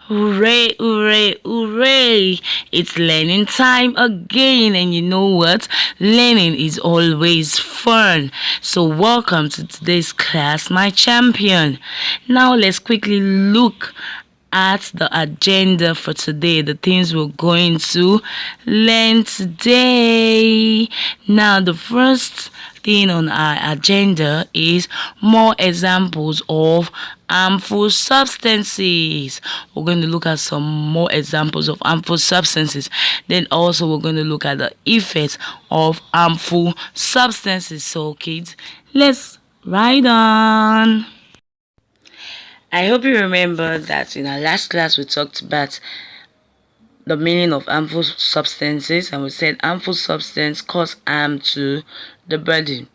Hooray, hooray, hooray! It's learning time again, and you know what? Learning is always fun. So, welcome to today's class, my champion. Now, let's quickly look at the agenda for today, the things we're going to learn today. Now, the first thing on our agenda is more examples of harmful substances. We're going to look at some more examples of harmful substances. Then also we're going to look at the effects of harmful substances. So kids, let's ride on. I hope you remember that in our last class we talked about the meaning of harmful substances, and we said harmful substance cause harm to the body,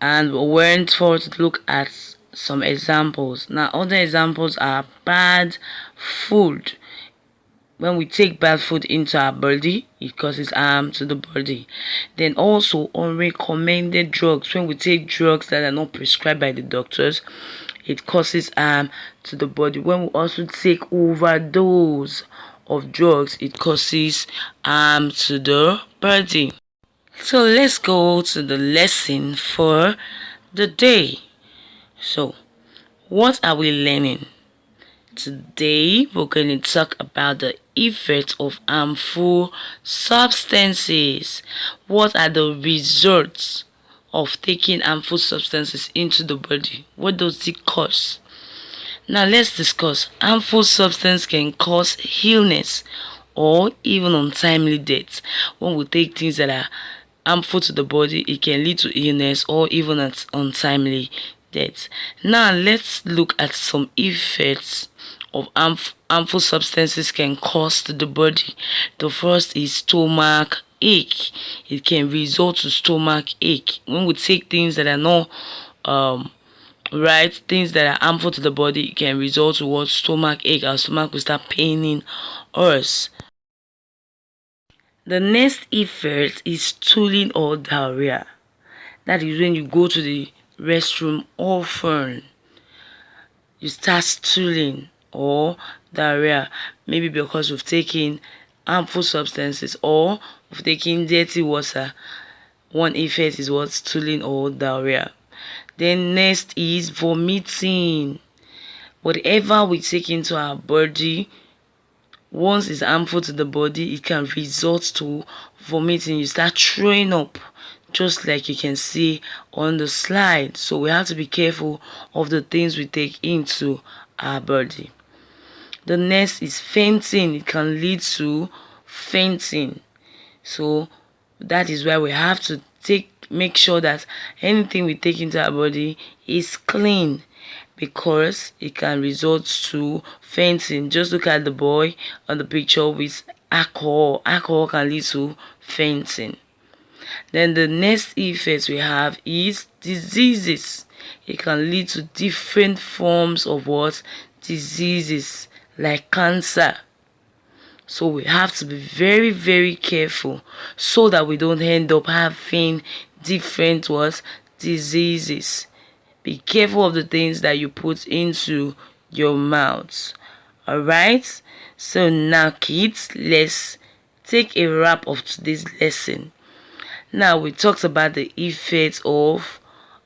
and we went forward to look at some examples. Now other examples are bad food. When we take bad food into our body, it causes harm to the body. Then also unrecommended drugs. When we take drugs that are not prescribed by the doctors, it causes harm to the body. When we also take overdose of drugs, it causes harm to the body. So let's go to the lesson for the day. So what are we learning? Today we're going to talk about the effects of harmful substances. What are the results of taking harmful substances into the body? What does it cause? Now let's discuss. Harmful substance can cause illness or even untimely death. When we take things that are harmful to the body, it can lead to illness or even untimely death. Now let's look at some effects of harmful substances can cause to the body. The first is stomach ache. It can result to stomach ache when we take things that are not right, things that are harmful to the body. It can result to what? Stomach ache. Our stomach will start paining us. The next effect is stooling or diarrhea. That is when you go to the restroom often, you start stooling or diarrhea, maybe because of taking harmful substances or of taking dirty water. One effect is what? Stooling or diarrhea. Then next is vomiting. Whatever we take into our body, once it's harmful to the body, it can result to vomiting. You start throwing up, just like you can see on the slide. So we have to be careful of the things we take into our body. The next is fainting. It can lead to fainting. So that is why we have to make sure that anything we take into our body is clean, because it can result to fainting. Just look at the boy on the picture with alcohol. Alcohol can lead to fainting. Then the next effect we have is diseases. It can lead to different forms of what? Diseases, like cancer. So we have to be very, very careful so that we don't end up having different what? Diseases. Be careful of the things that you put into your mouth. Alright? So now kids, let's take a wrap of today's lesson. Now we talked about the effects of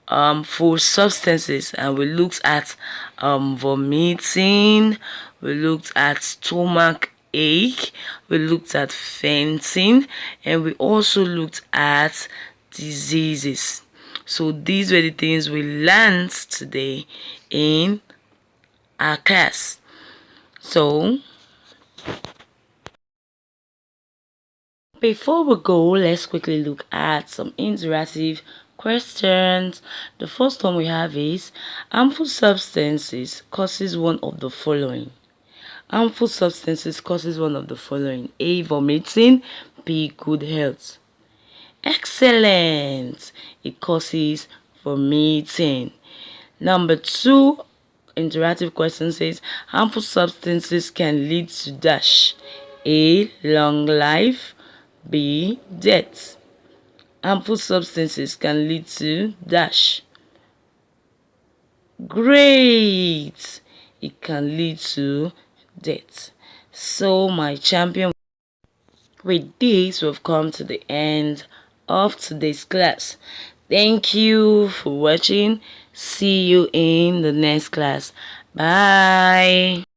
harmful substances, and we looked at vomiting, we looked at stomach ache, we looked at fainting, and we also looked at diseases. So these were the things we learned today in our class. So before we go, let's quickly look at some interactive questions. The first one we have is, harmful substances causes one of the following. Harmful substances causes one of the following. A, vomiting. B, good health. Excellent. It causes vomiting. Number 2 interactive question says, harmful substances can lead to dash. A, long life. B, death. Harmful substances can lead to dash. Great. It can lead to death. So my champion, with this we've come to the end of today's class. Thank you for watching. See you in the next class. Bye.